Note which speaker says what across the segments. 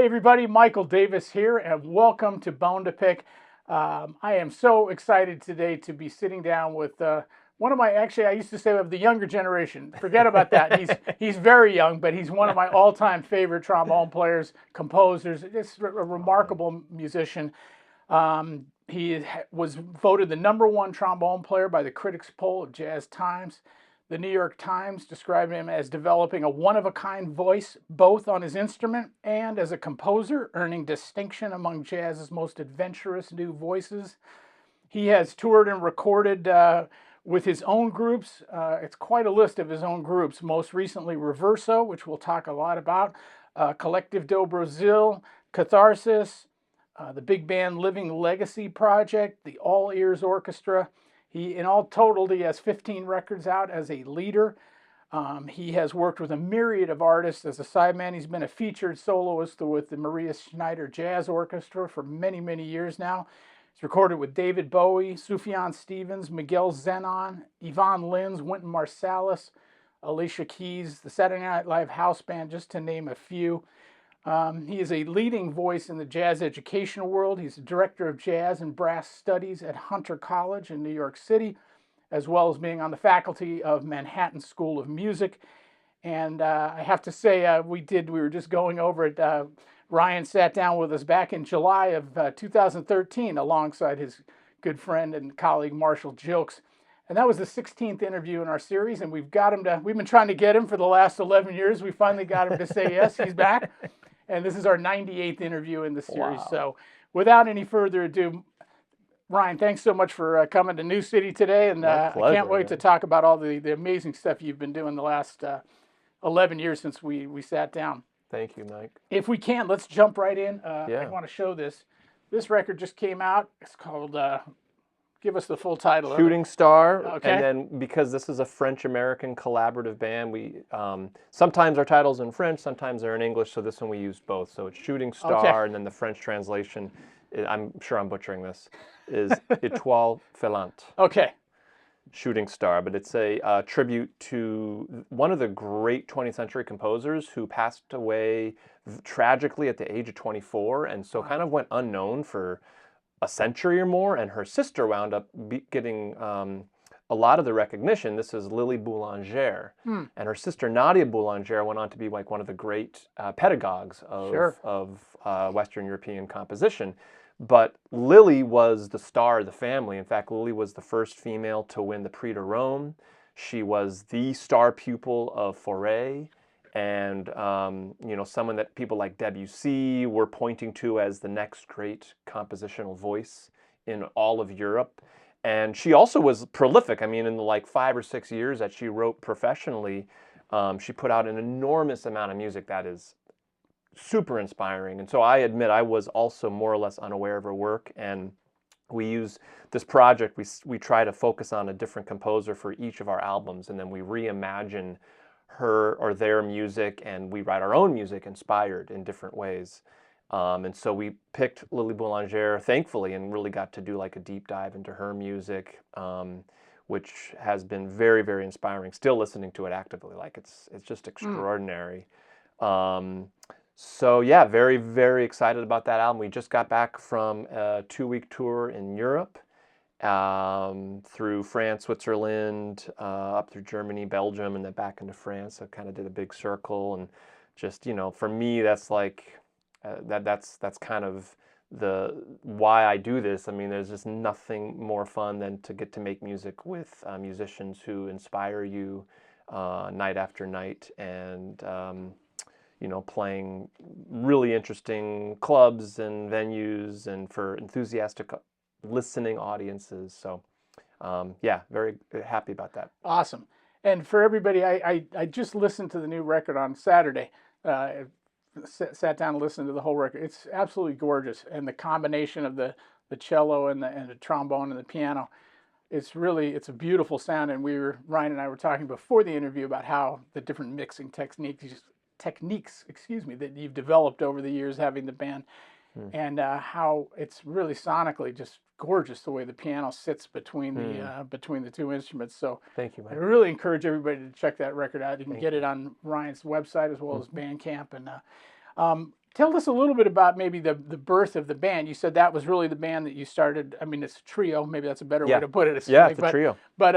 Speaker 1: everybody, Michael Davis here, and welcome to Bone2Pick. I am so excited today to be sitting down with one of my, actually I used to say of the younger generation. Forget about that. He's very young, but he's one of my all-time favorite trombone players, composers, just a remarkable musician. He was voted the #1 trombone player by the Critics poll of JazzTimes. The New York Times described him as developing a one-of-a-kind voice, both on his instrument and as a composer, earning distinction among jazz's most adventurous new voices. He has toured and recorded with his own groups. It's quite a list of his own groups. Most recently, Reverso, which we'll talk a lot about, Collective do Brasil, Catharsis, the big band Living Legacy Project, the All Ears Orchestra. In all totaled, he has 15 records out as a leader. He has worked with a myriad of artists as a sideman. He's been a featured soloist with the Maria Schneider Jazz Orchestra for many, many years now. He's recorded with David Bowie, Sufjan Stevens, Miguel Zenon, Yvonne Lins, Wynton Marsalis, Alicia Keys, the Saturday Night Live House Band, just to name a few. He is a leading voice in the jazz education world. He's a director of jazz and brass studies at Hunter College in New York City, as well as being on the faculty of Manhattan School of Music. And I have to say, we were just going over it. Ryan sat down with us back in July of 2013 alongside his good friend and colleague Marshall Jilks. And that was the 16th interview in our series, and we've been trying to get him for the last 11 years. We finally got him to say yes, he's back. And this is our 98th interview in the series. Wow. So without any further ado, Ryan, thanks so much for coming to New City today. And I can't wait to talk about all the amazing stuff you've been doing the last 11 years since we sat down.
Speaker 2: Thank you, Mike.
Speaker 1: If we can, let's jump right in. I want to show this. This record just came out. It's called... give us the full title.
Speaker 2: Shooting Star.
Speaker 1: Okay.
Speaker 2: And then because this is a French-American collaborative band, we sometimes our titles in French, sometimes they're in English. So this one we used both. So it's Shooting Star, okay. And then the French translation, I'm sure I'm butchering this, is Étoile Filante.
Speaker 1: Okay.
Speaker 2: Shooting Star, but it's a tribute to one of the great 20th century composers who passed away tragically at the age of 24, and so kind of went unknown for a century or more, and her sister wound up getting a lot of the recognition. This is Lily Boulanger, and her sister Nadia Boulanger went on to be like one of the great pedagogues of Western European composition. But Lily was the star of the family. In fact, Lily was the first female to win the Prix de Rome. She was the star pupil of Fauré, and someone that people like Debussy were pointing to as the next great compositional voice in all of Europe. And she also was prolific. I mean, in the 5 or 6 years that she wrote professionally, she put out an enormous amount of music that is super inspiring. And so I admit I was also more or less unaware of her work, and we use this project, we try to focus on a different composer for each of our albums, and then we reimagine her or their music, and we write our own music inspired in different ways. And so we picked Lily Boulanger, thankfully, and really got to do a deep dive into her music, which has been very, very inspiring. Still listening to it actively, it's just extraordinary. So yeah, very, very excited about that album. We just got back from a 2-week tour in Europe, through France, Switzerland, up through Germany, Belgium, and then back into France. So kind of did a big circle, and just, for me, that's that's kind of the why I do this. I mean, there's just nothing more fun than to get to make music with musicians who inspire you night after night, and playing really interesting clubs and venues and for enthusiastic listening audiences. So yeah, very happy about that.
Speaker 1: Awesome. And for everybody, I just listened to the new record on Saturday. Sat down and listened to the whole record. It's absolutely gorgeous. And the combination of the cello and the trombone and the piano, it's a beautiful sound. And Ryan and I were talking before the interview about how the different mixing techniques, that you've developed over the years having the band, and how it's really sonically just gorgeous the way the piano sits between the two instruments. So
Speaker 2: thank you, Mike.
Speaker 1: I really encourage everybody to check that record out. You can get it on Ryan's website as well as Bandcamp. And Tell us a little bit about maybe the birth of the band. You said that was really the band that you started. I mean, it's a trio. Maybe that's a better way to put it.
Speaker 2: Yeah, it's a trio.
Speaker 1: But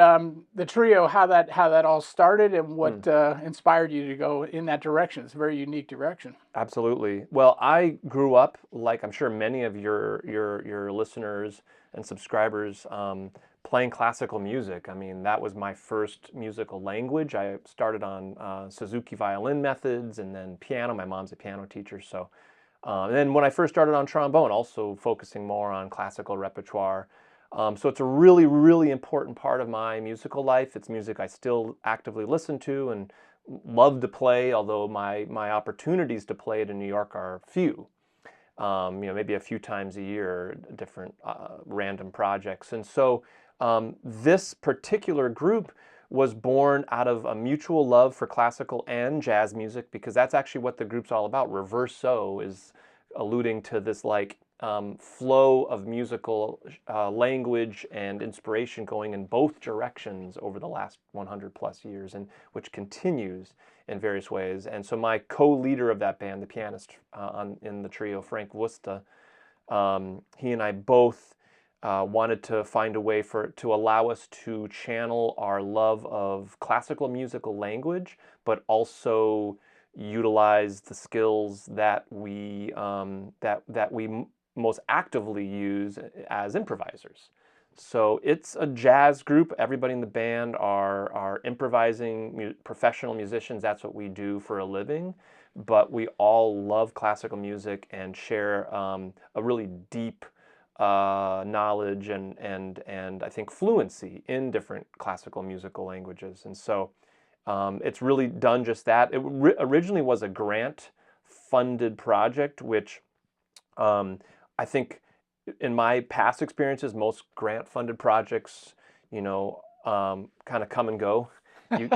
Speaker 1: the trio, how that all started, and what inspired you to go in that direction. It's a very unique direction.
Speaker 2: Absolutely. Well, I grew up, like I'm sure many of your listeners and subscribers, playing classical music. I mean, that was my first musical language. I started on Suzuki violin methods, and then piano. My mom's a piano teacher, so. And then when I first started on trombone, also focusing more on classical repertoire. So it's a really, really important part of my musical life. It's music I still actively listen to and love to play, although my opportunities to play it in New York are few. Maybe a few times a year, different random projects. And so this particular group was born out of a mutual love for classical and jazz music, because that's actually what the group's all about. Reverso is alluding to this flow of musical language and inspiration going in both directions over the last 100 plus years, and which continues in various ways. And so my co-leader of that band, the pianist in the trio, Frank Wusta, he and I both wanted to find a way to allow us to channel our love of classical musical language, but also utilize the skills that we most actively use as improvisers. So it's a jazz group. Everybody in the band are improvising professional musicians. That's what we do for a living. But we all love classical music and share a really deep knowledge and I think fluency in different classical musical languages. And so it's really done just that. It originally was a grant-funded project, which I think in my past experiences, most grant-funded projects, kind of come and go. You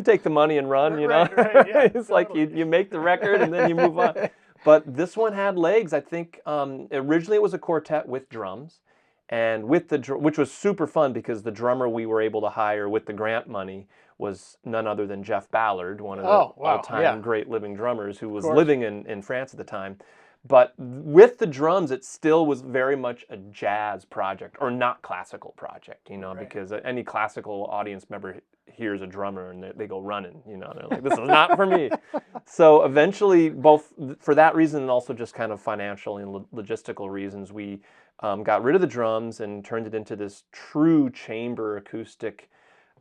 Speaker 2: take the money and run,
Speaker 1: Right, yeah,
Speaker 2: it's totally. Like you make the record and then you move on. But this one had legs. I think originally it was a quartet with drums, and which was super fun, because the drummer we were able to hire with the grant money was none other than Jeff Ballard, one of the all-time great living drummers, who was living in France at the time. But with the drums, it still was very much a jazz project, or not classical project, because any classical audience member hears a drummer and they go running, they're like, this is not for me. So eventually, both for that reason and also just kind of financial and logistical reasons, we got rid of the drums and turned it into this true chamber acoustic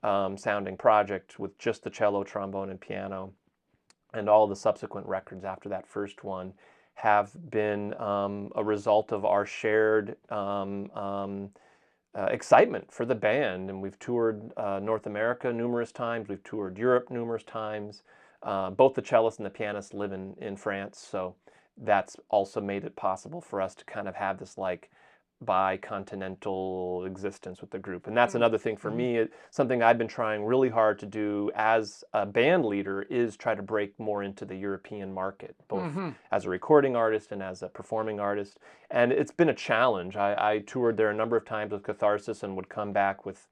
Speaker 2: sounding project with just the cello, trombone, and piano. And all the subsequent records after that first one have been a result of our shared excitement for the band. And we've toured North America numerous times. We've toured Europe numerous times. Both the cellist and the pianist live in France, so that's also made it possible for us to kind of have this bi-continental existence with the group. And that's another thing for me. Something I've been trying really hard to do as a band leader is try to break more into the European market, both as a recording artist and as a performing artist. And it's been a challenge. I toured there a number of times with Catharsis and would come back with,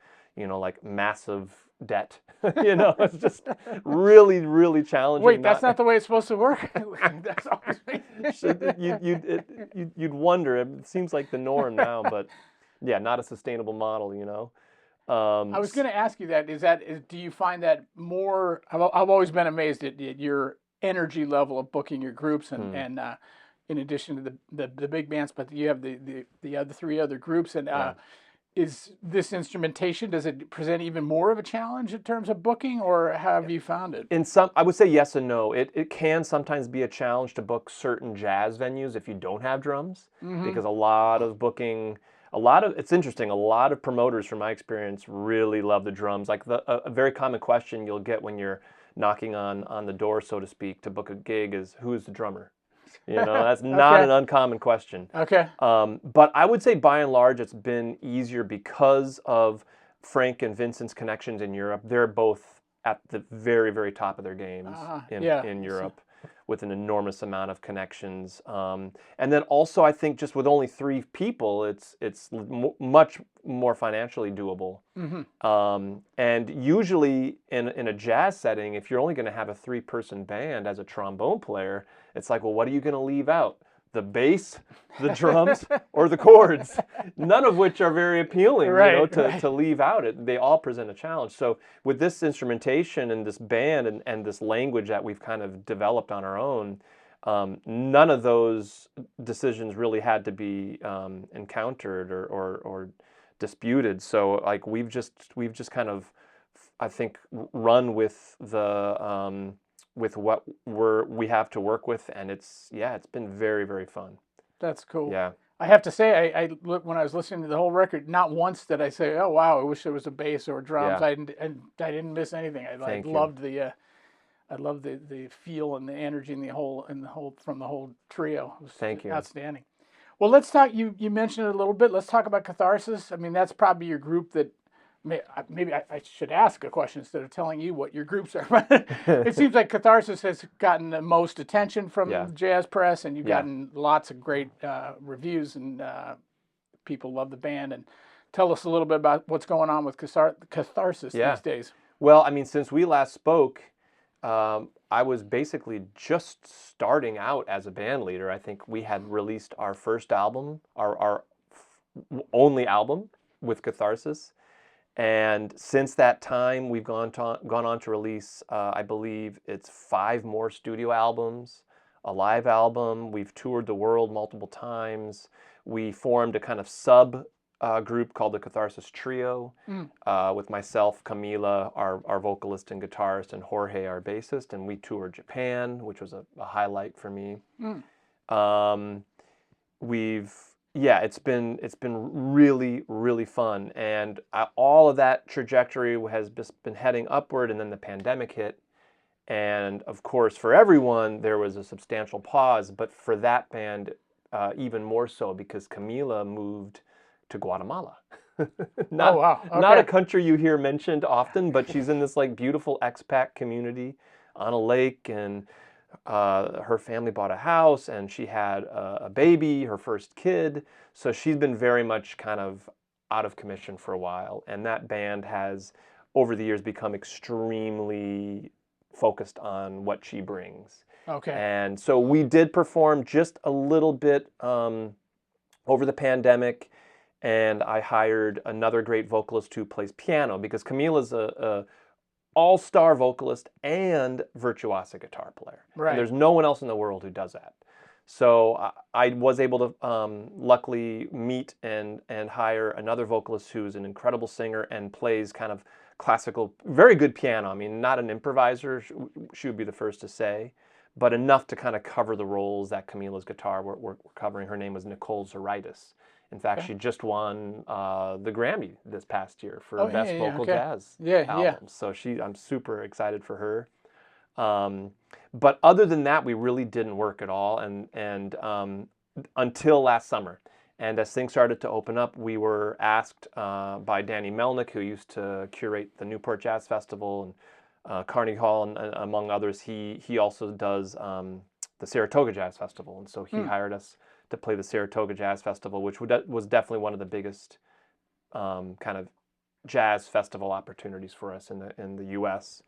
Speaker 2: massive debt. It's just really, really challenging.
Speaker 1: Wait, that's not the way it's supposed to work. That's always
Speaker 2: you'd wonder. It seems like the norm now, but yeah, not a sustainable model.
Speaker 1: I was going to ask you that. Do you find that more? I've always been amazed at your energy level of booking your groups, and in addition to the big bands, but you have the other three other groups, and. Is this instrumentation, does it present even more of a challenge in terms of booking, or have you found it?
Speaker 2: I would say yes and no. It can sometimes be a challenge to book certain jazz venues if you don't have drums, because it's interesting, a lot of promoters, from my experience, really love the drums. Like a very common question you'll get when you're knocking on the door, so to speak, to book a gig is, who is the drummer? That's not an uncommon question.
Speaker 1: Okay.
Speaker 2: But I would say by and large it's been easier because of Frank and Vincent's connections in Europe. They're both at the very, very top of their games in Europe. with an enormous amount of connections. And then also, I think just with only 3 people, it's much more financially doable. And usually in a jazz setting, if you're only going to have a 3-person band as a trombone player, it's like, well, what are you going to leave out? The bass, the drums, or the chords, none of which are very appealing, to leave out. They all present a challenge. So with this instrumentation and this band and this language that we've kind of developed on our own, none of those decisions really had to be encountered or disputed. So like we've just kind of, I think, run with the with what we have to work with, and it's been very, very fun.
Speaker 1: That's cool.
Speaker 2: Yeah.
Speaker 1: I have to say, I when I was listening to the whole record, not once did I say, "Oh wow, I wish there was a bass or drums."
Speaker 2: Yeah.
Speaker 1: I didn't miss anything. I loved the feel and the energy and the whole from the whole trio. It was
Speaker 2: Thank you.
Speaker 1: Outstanding. Well, let's talk. You mentioned it a little bit. Let's talk about Catharsis. I mean, that's probably your group that. Maybe I should ask a question instead of telling you what your groups are. It seems like Catharsis has gotten the most attention from the jazz press, and you've gotten lots of great reviews, and people love the band. And tell us a little bit about what's going on with Catharsis these days.
Speaker 2: Well, I mean, since we last spoke, I was basically just starting out as a band leader. I think we had released our first album, our only album with Catharsis. And since that time, we've gone on to release, I believe it's 5 more studio albums, a live album. We've toured the world multiple times. We formed a kind of sub group called the Catharsis Trio with myself, Camila, our vocalist and guitarist, and Jorge, our bassist. And we toured Japan, which was a highlight for me. It's been really, really fun, and all of that trajectory has just been heading upward, and then the pandemic hit, and of course for everyone there was a substantial pause, but for that band even more so, because Camila moved to Guatemala.
Speaker 1: Oh wow! Okay.
Speaker 2: Not a country you hear mentioned often, but she's in this like beautiful expat community on a lake, and her family bought a house, and she had a baby, her first kid. So she's been very much kind of out of commission for a while. And that band has, over the years, become extremely focused on what she brings.
Speaker 1: Okay.
Speaker 2: And so we did perform just a little bit over the pandemic, and I hired another great vocalist who plays piano, because Camila's a all-star vocalist and virtuosic guitar player.
Speaker 1: Right.
Speaker 2: And there's no one else in the world who does that. So I was able to luckily meet and hire another vocalist who's an incredible singer and plays kind of classical, very good piano. I mean, not an improviser, she would be the first to say, but enough to kind of cover the roles that Camila's guitar were covering. Her name was Nicole Zaritis. In fact, she just won the Grammy this past year for Best Vocal Jazz Album. So I'm super excited for her. But other than that, we really didn't work at all, and until last summer. And as things started to open up, we were asked by Danny Melnick, who used to curate the Newport Jazz Festival and Carnegie Hall, and among others. He also does the Saratoga Jazz Festival, and so he hired us to play the Saratoga Jazz Festival, which was definitely one of the biggest kind of jazz festival opportunities for us in the U.S.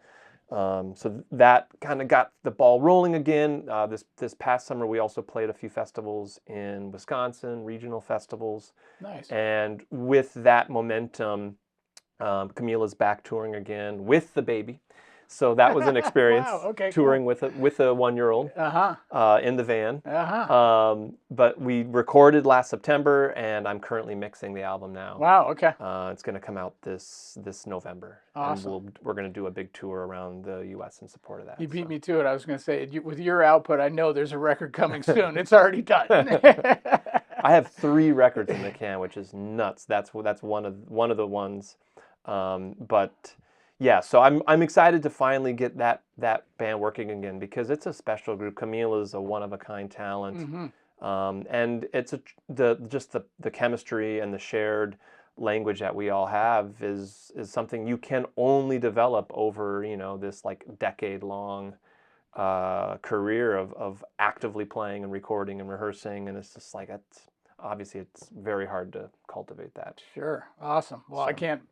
Speaker 2: So that kind of got the ball rolling again. This past summer, we also played a few festivals in Wisconsin, regional festivals.
Speaker 1: Nice.
Speaker 2: And with that momentum, Camila's back touring again with the baby. So that was an experience.
Speaker 1: Wow, okay,
Speaker 2: touring
Speaker 1: cool.
Speaker 2: with a 1-year-old in the van. But we recorded last September, and I'm currently mixing the album now.
Speaker 1: Wow, okay.
Speaker 2: It's going to come out this November.
Speaker 1: Awesome.
Speaker 2: And we're going to do a big tour around the U.S. in support of that.
Speaker 1: You beat me to it. I was going to say, with your output, I know there's a record coming soon. It's already done.
Speaker 2: I have 3 records in the can, which is nuts. That's one of the ones. But yeah, so I'm excited to finally get that band working again, because it's a special group. Camila's a one-of-a-kind talent, and it's the chemistry and the shared language that we all have is something you can only develop over this like decade-long career of actively playing and recording and rehearsing, and it's just like obviously it's very hard to cultivate that.
Speaker 1: Sure. Awesome. Well, I
Speaker 2: So.
Speaker 1: can't,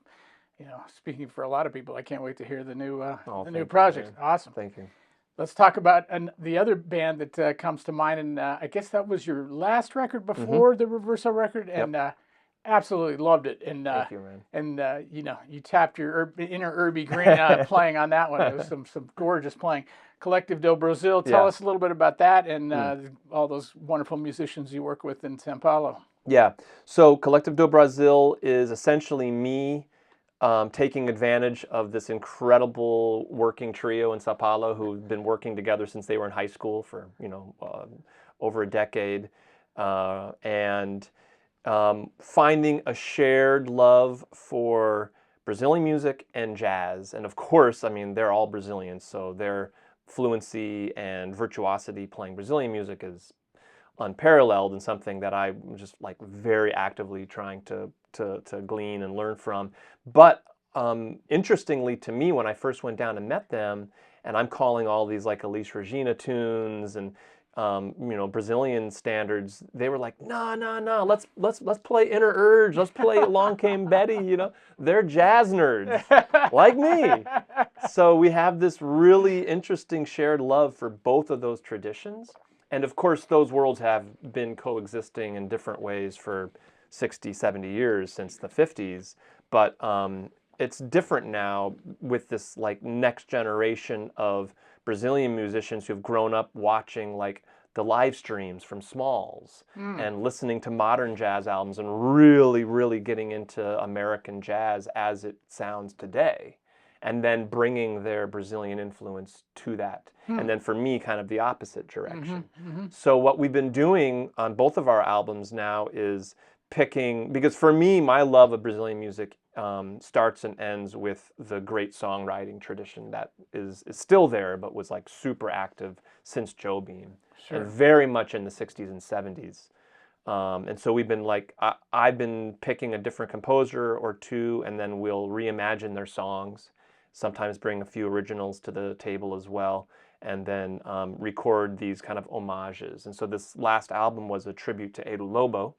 Speaker 1: speaking for a lot of people, I can't wait to hear the new
Speaker 2: Oh,
Speaker 1: the new
Speaker 2: thank you,
Speaker 1: project.
Speaker 2: man.
Speaker 1: Awesome.
Speaker 2: Thank you.
Speaker 1: Let's talk about the other band that comes to mind, and I guess that was your last record before the Reverso record, and absolutely loved it. And
Speaker 2: Thank you, man.
Speaker 1: and you tapped your inner Irby Green playing on that one. It was some gorgeous playing. Collective do Brasil. Tell us a little bit about that and all those wonderful musicians you work with in São Paulo.
Speaker 2: Yeah. So Collective do Brasil is essentially me taking advantage of this incredible working trio in Sao Paulo who've been working together since they were in high school for over a decade, and finding a shared love for Brazilian music and jazz. And of course, I mean, they're all Brazilians, so their fluency and virtuosity playing Brazilian music is unparalleled, and something that I'm just like very actively trying to glean and learn from. But interestingly to me, when I first went down and met them, and I'm calling all these like Elis Regina tunes and Brazilian standards, they were like, no, let's play Inner Urge, let's play Long Came Betty. They're jazz nerds like me. So we have this really interesting shared love for both of those traditions. And of course, those worlds have been coexisting in different ways for 60, 70 years since the 50s. But it's different now with this like next generation of Brazilian musicians who've grown up watching like the live streams from Smalls and listening to modern jazz albums and really, really getting into American jazz as it sounds today. And then bringing their Brazilian influence to that. And then for me, kind of the opposite direction. So what we've been doing on both of our albums now is picking, because for me, my love of Brazilian music starts and ends with the great songwriting tradition that is still there, but was like super active since Joe Beam. Sure. And very much in the 60s and 70s. And so we've been like, I've been picking a different composer or two, and then we'll reimagine their songs. Sometimes bring a few originals to the table as well, and then record these kind of homages. And so this last album was a tribute to Edu Lobo,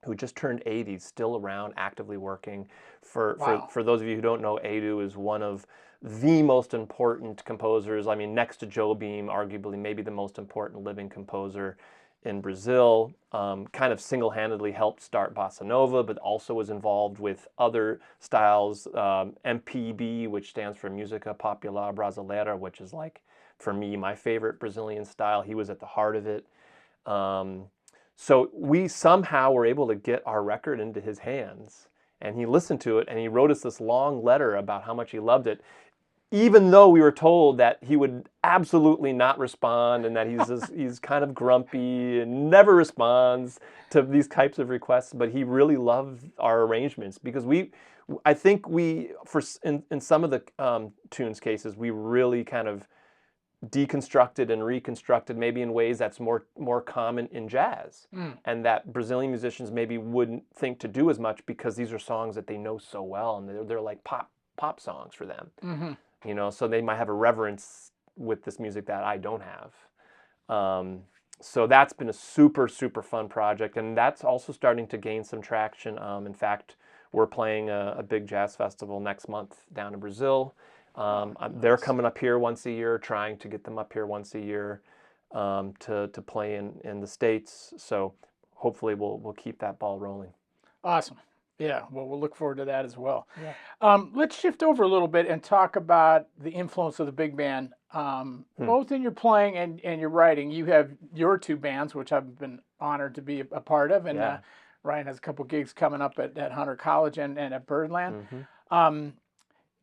Speaker 2: who just turned 80, still around, actively working. For those of you who don't know, Edu is one of the most important composers. I mean, next to Joe Beam, arguably maybe the most important living composer in Brazil. Kind of single-handedly helped start bossa nova, but also was involved with other styles, MPB, which stands for Música Popular Brasileira, which is like, for me, my favorite Brazilian style. He was at the heart of it. So we somehow were able to get our record into his hands, and he listened to it, and he wrote us this long letter about how much he loved it, even though we were told that he would absolutely not respond and that he's kind of grumpy and never responds to these types of requests. But he really loved our arrangements, because I think in some of the tunes cases, we really kind of deconstructed and reconstructed maybe in ways that's more common in jazz, and that Brazilian musicians maybe wouldn't think to do as much, because these are songs that they know so well, and they're like pop songs for them. So they might have a reverence with this music that I don't have. So that's been a super, super fun project, and that's also starting to gain some traction. In fact, we're playing a big jazz festival next month down in Brazil. They're coming up here once a year, trying to get them up here once a year to play in the States. So hopefully we'll keep that ball rolling.
Speaker 1: Awesome. Yeah, well, we'll look forward to that as well. Yeah. Let's shift over a little bit and talk about the influence of the big band, both in your playing and your writing. You have your two bands, which I've been honored to be a part of, and Ryan has a couple gigs coming up at Hunter College and at Birdland.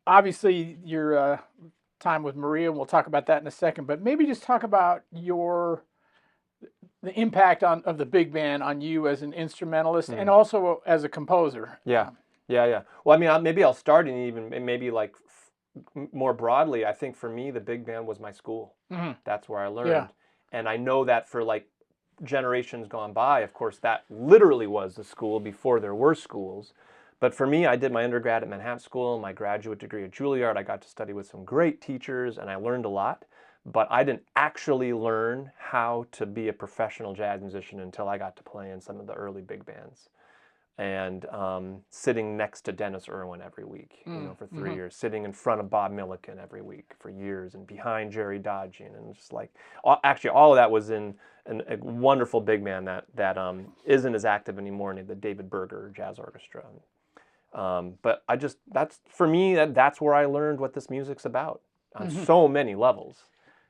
Speaker 1: Obviously, your time with Maria, we'll talk about that in a second, but maybe just talk about the impact of the big band on you as an instrumentalist and also as a composer.
Speaker 2: Yeah. Well, I mean, maybe I'll start, and even maybe like more broadly, I think for me, the big band was my school. That's where I learned. Yeah. And I know that for like generations gone by, of course, that literally was the school before there were schools. But for me, I did my undergrad at Manhattan School, my graduate degree at Juilliard. I got to study with some great teachers, and I learned a lot. but I didn't actually learn how to be a professional jazz musician until I got to play in some of the early big bands. And sitting next to Dennis Irwin every week, for 3 years, sitting in front of Bob Milliken every week for years, and behind Jerry Dodgian, and just like, actually all of that was in a wonderful big band that isn't as active anymore, named the David Berger Jazz Orchestra. But that's for me, that's where I learned what this music's about on so many levels,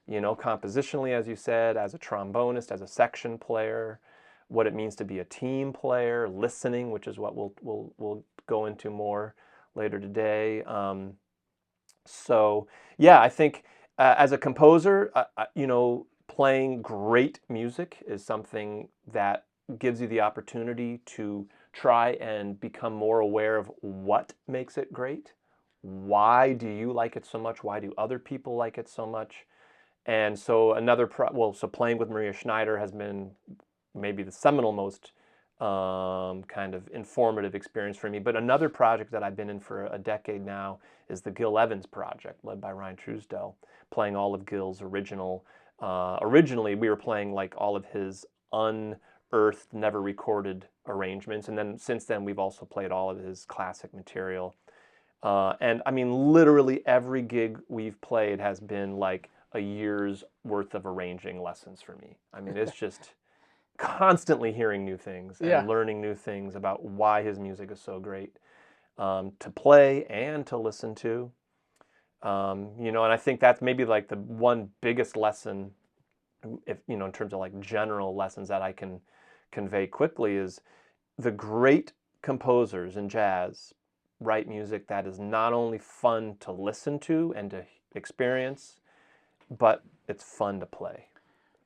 Speaker 2: compositionally, as you said, as a trombonist, as a section player, what it means to be a team player, listening, which is what we'll go into more later today. So yeah, I think as a composer, playing great music is something that gives you the opportunity to try and become more aware of what makes it great. Why do you like it so much? Why do other people like it so much? And so so playing with Maria Schneider has been maybe the seminal most kind of informative experience for me. But another project that I've been in for a decade now is the Gil Evans project, led by Ryan Truesdell, playing all of Gil's original. Originally, we were playing like all of his unearthed, never recorded arrangements. And then since then, we've also played all of his classic material. And I mean, literally every gig we've played has been like a year's worth of arranging lessons for me. I mean, it's just constantly hearing new things and learning new things about why his music is so great to play and to listen to. And I think that's maybe like the one biggest lesson, if in terms of like general lessons that I can convey quickly, is the great composers in jazz write music that is not only fun to listen to and to experience, but it's fun to play.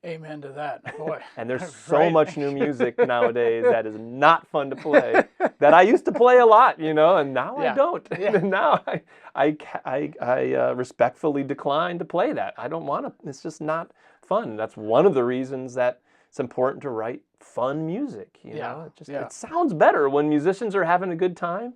Speaker 1: Amen to that, boy.
Speaker 2: And there's so much new music nowadays that is not fun to play that I used to play a lot, and now I don't. And now I respectfully decline to play that. I don't want to. It's just not fun. That's one of the reasons that it's important to write fun music. It sounds better when musicians are having a good time.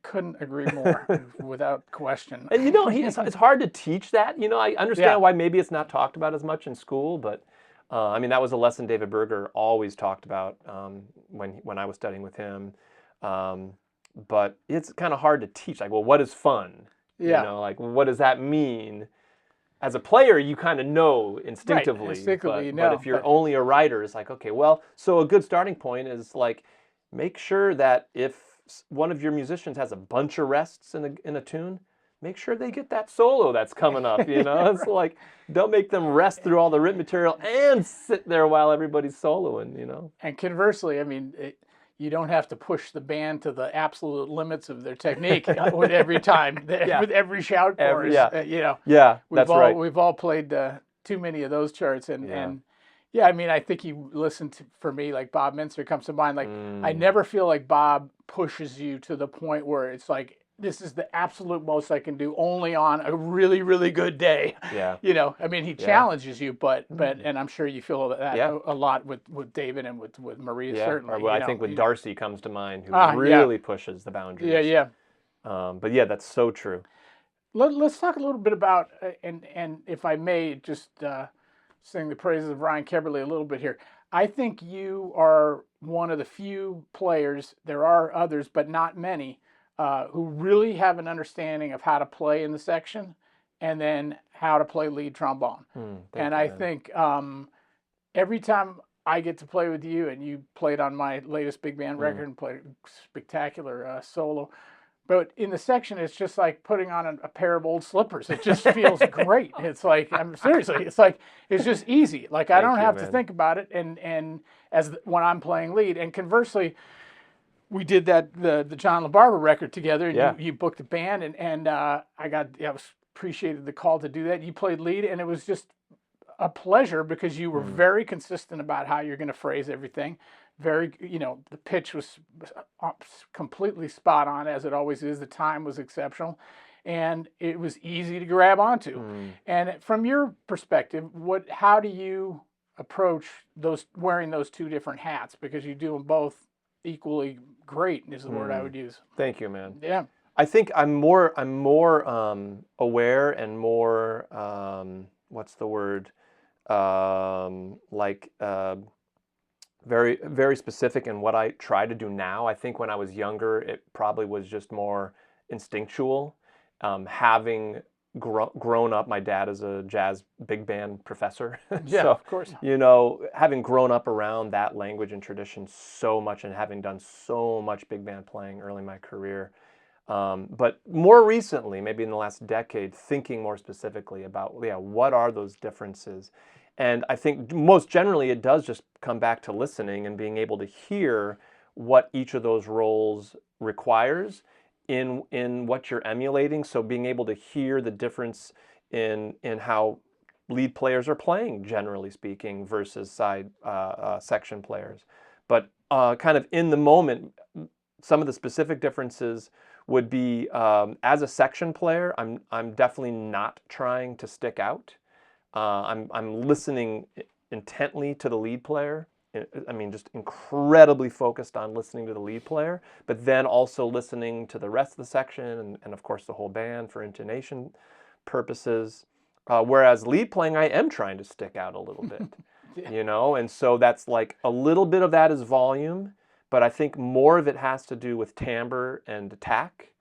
Speaker 1: Couldn't agree more, without question.
Speaker 2: And it's hard to teach that. I understand why maybe it's not talked about as much in school, but I mean, that was a lesson David Berger always talked about when I was studying with him. But it's kind of hard to teach. Like, well, what is fun? Like, what does that mean? As a player, you kind of know instinctively.
Speaker 1: Right. Instinctively,
Speaker 2: but if you're only a writer, it's like, okay, well, so a good starting point is like, make sure that if one of your musicians has a bunch of rests in a tune, make sure they get that solo that's coming up, It's like, don't make them rest through all the written material and sit there while everybody's soloing,
Speaker 1: And conversely, I mean, you don't have to push the band to the absolute limits of their technique with every time, with every shout chorus.
Speaker 2: That's right.
Speaker 1: We've all played too many of those charts, and yeah, I mean, I think you listen to, for me, like Bob Minster comes to mind. Like, I never feel like Bob pushes you to the point where it's like, this is the absolute most I can do only on a really, really good day.
Speaker 2: Yeah.
Speaker 1: I mean, he challenges you, but and I'm sure you feel that a lot with David and with Maria, certainly.
Speaker 2: Or I think with Darcy comes to mind, who really pushes the boundaries.
Speaker 1: Yeah.
Speaker 2: But yeah, that's so true.
Speaker 1: Let's talk a little bit about, and if I may, just sing the praises of Ryan Keberle a little bit here. I think you are one of the few players, there are others, but not many, who really have an understanding of how to play in the section and then how to play lead trombone. And I think every time I get to play with you, and you played on my latest big band record and played a spectacular solo, but in the section, it's just like putting on a pair of old slippers. It just feels great. It's like, seriously, it's just easy. Like, I don't have to think about it. And when I'm playing lead, and conversely, we did the John LaBarbera record together, and you booked a band, and I was appreciated the call to do that. You played lead, and it was just a pleasure because you were very consistent about how you're going to phrase everything. Very, the pitch was completely spot on, as it always is. The time was exceptional, and it was easy to grab onto. And from your perspective, how do you approach wearing those two different hats? Because you do them both equally great, is the word I would use.
Speaker 2: Thank you, man.
Speaker 1: Yeah.
Speaker 2: I think I'm more aware and more what's the word, like very very specific in what I try to do now. I think when I was younger, it probably was just more instinctual. Having grown up, my dad is a jazz big band professor,
Speaker 1: Yeah,
Speaker 2: so
Speaker 1: of course.
Speaker 2: having grown up around that language and tradition so much, and having done so much big band playing early in my career. But more recently, maybe in the last decade, thinking more specifically about, what are those differences? And I think most generally it does just come back to listening and being able to hear what each of those roles requires in what you're emulating. So being able to hear the difference in how lead players are playing, generally speaking, versus side section players. But kind of in the moment, some of the specific differences would be, as a section player, I'm definitely not trying to stick out. I'm listening intently to the lead player. I mean, just incredibly focused on listening to the lead player, but then also listening to the rest of the section and of course the whole band for intonation purposes. Whereas lead playing, I am trying to stick out a little bit,
Speaker 1: Yeah.
Speaker 2: and so that's like a little bit of that is volume, but I think more of it has to do with timbre and attack.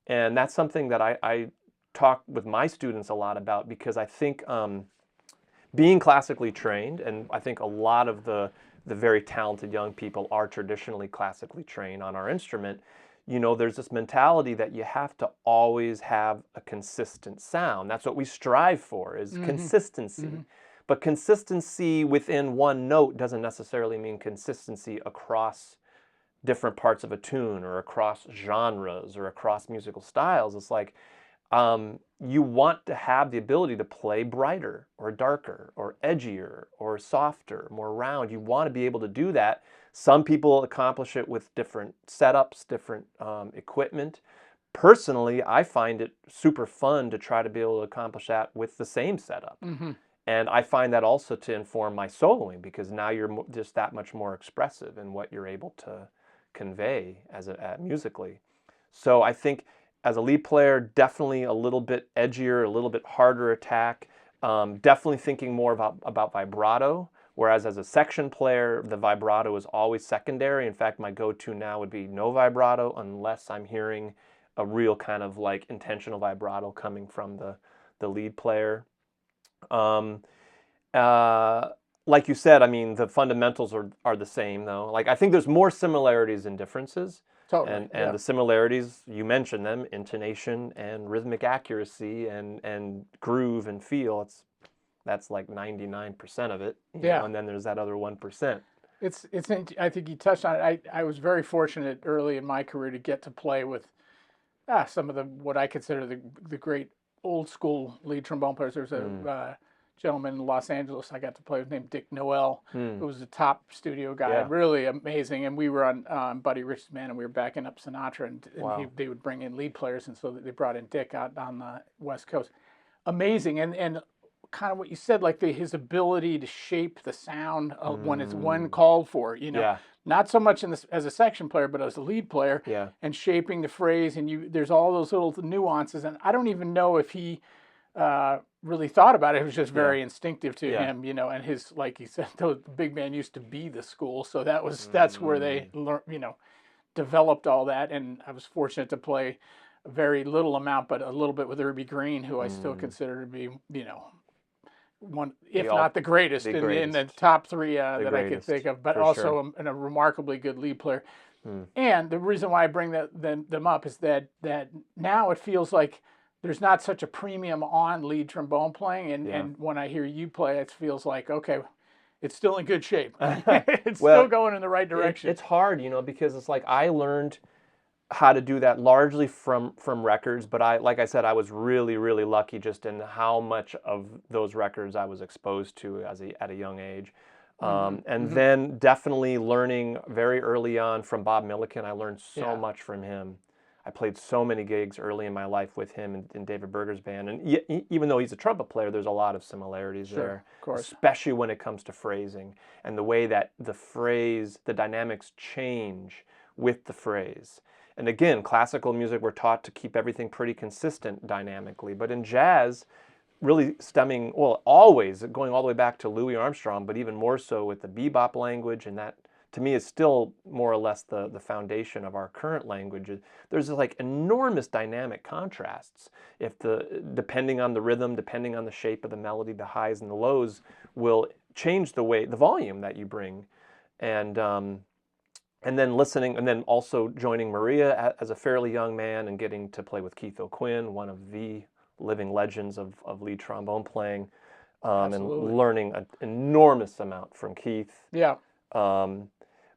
Speaker 2: And that's something that I talk with my students a lot about, because I think being classically trained, and I think a lot of the very talented young people are traditionally classically trained on our instrument, there's this mentality that you have to always have a consistent sound. That's what we strive for, is consistency. But consistency within one note doesn't necessarily mean consistency across different parts of a tune or across genres or across musical styles. It's like you want to have the ability to play brighter or darker or edgier or softer, more round. You want to be able to do that. Some people accomplish it with different setups, different equipment. Personally, I find it super fun to try to be able to accomplish that with the same setup. And I find that also to inform my soloing, because now you're just that much more expressive in what you're able to convey musically. So I think as a lead player, definitely a little bit edgier, a little bit harder attack. Definitely thinking more about vibrato, whereas as a section player, the vibrato is always secondary. In fact, my go-to now would be no vibrato unless I'm hearing a real kind of like intentional vibrato coming from the lead player. Like you said, I mean, the fundamentals are the same, though. Like, I think there's more similarities than differences.
Speaker 1: Totally.
Speaker 2: And the similarities, you mentioned them, intonation and rhythmic accuracy and groove and feel. That's like 99% of it. And then there's that other 1%.
Speaker 1: I think you touched on it. I was very fortunate early in my career to get to play with some of what I consider the great old school lead trombone players. There's a gentleman in Los Angeles I got to play with named Dick Noel, who was a top studio guy, really amazing. And we were on Buddy Rich's band, and we were backing up Sinatra, and they would bring in lead players, and so they brought in Dick out on the West Coast. Amazing, and kind of what you said, like his ability to shape the sound when it's when called for, not so much as a section player, but as a lead player, and shaping the phrase, and there's all those little nuances, and I don't even know if he really thought about it. It was just very instinctive to him, and his, like you said, the big band used to be the school, so that's where they learned, developed all that. And I was fortunate to play a very little amount, but a little bit with Irby Green, who I still consider to be, one, if not the greatest, in the top three that I could think of, but also a remarkably good lead player. And the reason why I bring them up is that now it feels like there's not such a premium on lead trombone playing, and when I hear you play, it feels like, okay, it's still in good shape. It's still going in the right direction.
Speaker 2: It's hard, because it's like I learned how to do that largely from records, but like I said, I was really, really lucky just in how much of those records I was exposed to at a young age. Then definitely learning very early on from Bob Milliken. I learned so much from him. I played so many gigs early in my life with him in David Berger's band. And even though he's a trumpet player, there's a lot of similarities there,
Speaker 1: of course.
Speaker 2: Especially when it comes to phrasing and the way that the dynamics change with the phrase. And again, classical music, we're taught to keep everything pretty consistent dynamically. But in jazz, really stemming, well, always going all the way back to Louis Armstrong, but even more so with the bebop language, and that to me is still more or less the foundation of our current language. There's like enormous dynamic contrasts. Depending on the rhythm, depending on the shape of the melody, the highs and the lows will change the volume that you bring. And then listening, and then also joining Maria as a fairly young man and getting to play with Keith O'Quinn, one of the living legends of lead trombone playing, and learning an enormous amount from Keith.
Speaker 1: Yeah.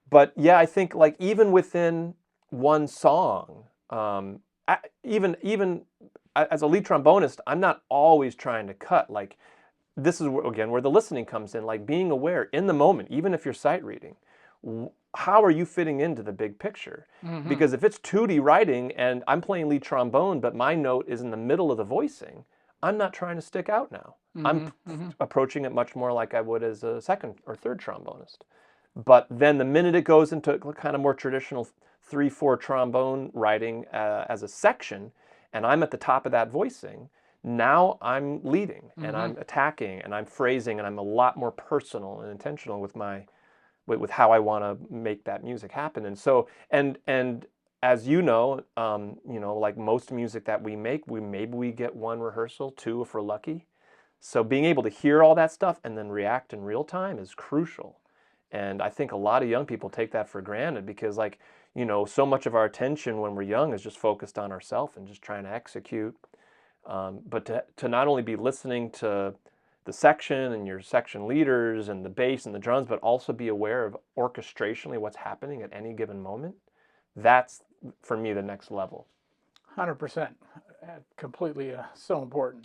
Speaker 2: But yeah, I think like even within one song, even as a lead trombonist, I'm not always trying to cut. Like this is again where the listening comes in, like being aware in the moment, even if you're sight reading. How are you fitting into the big picture?
Speaker 1: Mm-hmm.
Speaker 2: Because if it's 2D writing and I'm playing lead trombone, but my note is in the middle of the voicing, I'm not trying to stick out now. I'm approaching it much more like I would as a second or third trombonist. But then the minute it goes into kind of more traditional 3/4 trombone writing as a section, and I'm at the top of that voicing, now I'm leading and I'm attacking and I'm phrasing and I'm a lot more personal and intentional with how I want to make that music happen. And so, and as you know, like most music that we make, maybe we get one rehearsal, 2 if we're lucky. So being able to hear all that stuff and then react in real time is crucial. And I think a lot of young people take that for granted because, like, so much of our attention when we're young is just focused on ourselves and just trying to execute. But to not only be listening to the section and your section leaders and the bass and the drums, but also be aware of orchestrationally what's happening at any given moment, that's, for me, the next level.
Speaker 1: 100%. Completely so important.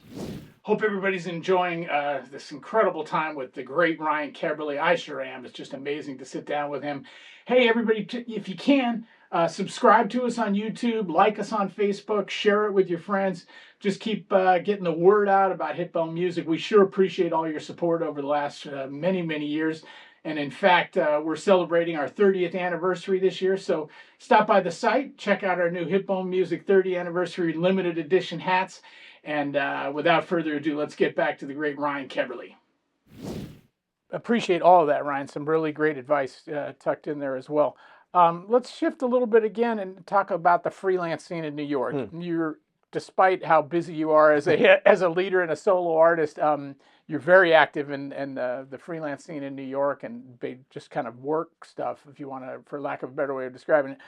Speaker 1: Hope everybody's enjoying this incredible time with the great Ryan Keberle. I sure am. It's just amazing to sit down with him. Hey, everybody, if you can, subscribe to us on YouTube, like us on Facebook, share it with your friends. Just keep getting the word out about Hip-BoneMusic. We sure appreciate all your support over the last many, many years. And in fact, we're celebrating our 30th anniversary this year. So stop by the site, check out our new Hip-BoneMusic 30th anniversary limited edition hats. And without further ado, let's get back to the great Ryan Keberle. Appreciate all of that, Ryan. Some really great advice tucked in there as well. Let's shift a little bit again and talk about the freelance scene in New York. Despite how busy you are as a leader and a solo artist, you're very active in the freelance scene in New York and just kind of work stuff, if you want to, for lack of a better way of describing it.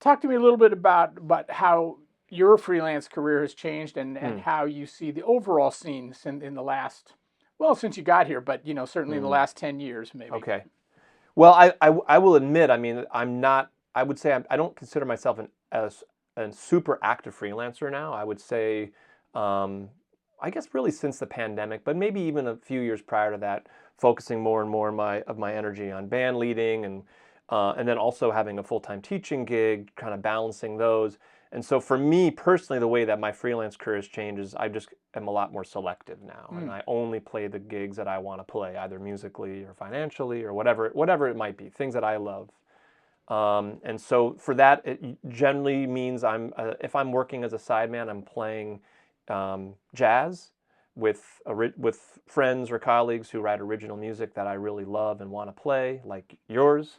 Speaker 1: Talk to me a little bit about how your freelance career has changed and how you see the overall scene in the last, well, since you got here, but certainly in the last 10 years, maybe.
Speaker 2: Okay. Well, I will admit, I mean, I would say I don't consider myself a super active freelancer now. I would say, I guess really since the pandemic, but maybe even a few years prior to that, focusing more and more of my energy on band leading and then also having a full-time teaching gig, kind of balancing those. And so for me personally, the way that my freelance career has changed is I just am a lot more selective now. And I only play the gigs that I want to play, either musically or financially or whatever it might be, things that I love. And so for that, it generally means if I'm working as a sideman, I'm playing jazz with friends or colleagues who write original music that I really love and want to play, like yours,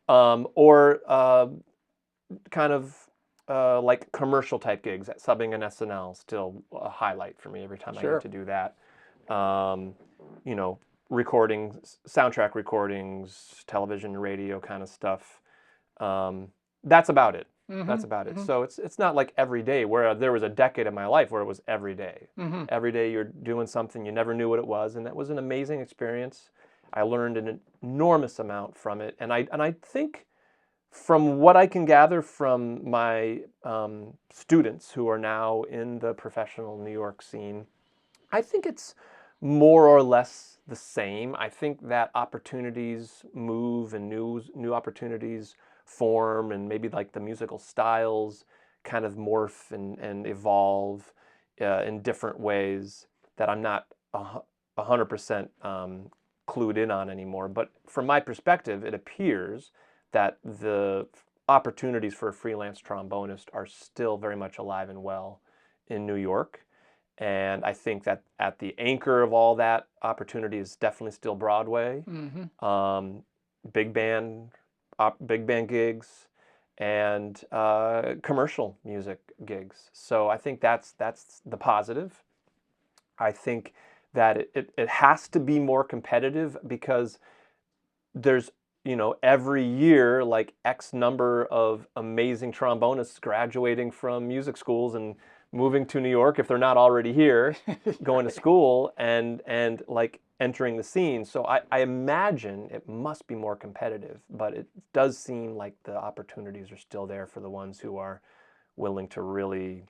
Speaker 2: or kind of like commercial type gigs, subbing an SNL, still a highlight for me every time I get to do that. Recordings, soundtrack recordings, television, radio kind of stuff. That's about it. That's about it. So it's not like every day, where there was a decade of my life where it was every day. Every day you're doing something, you never knew what it was, and that was an amazing experience. I learned an enormous amount from it, and I think from what I can gather from my students who are now in the professional New York scene, I think it's more or less the same. I think that opportunities move and new opportunities form, and maybe like the musical styles kind of morph and evolve in different ways that I'm not 100% clued in on anymore. But from my perspective, it appears that the opportunities for a freelance trombonist are still very much alive and well in New York. And I think that at the anchor of all that opportunity is definitely still Broadway, big band gigs, and commercial music gigs. So I think that's the positive. I think that it has to be more competitive because there's, every year, like X number of amazing trombonists graduating from music schools and moving to New York if they're not already here, going to school and like entering the scene. So I imagine it must be more competitive, but it does seem like the opportunities are still there for the ones who are willing to really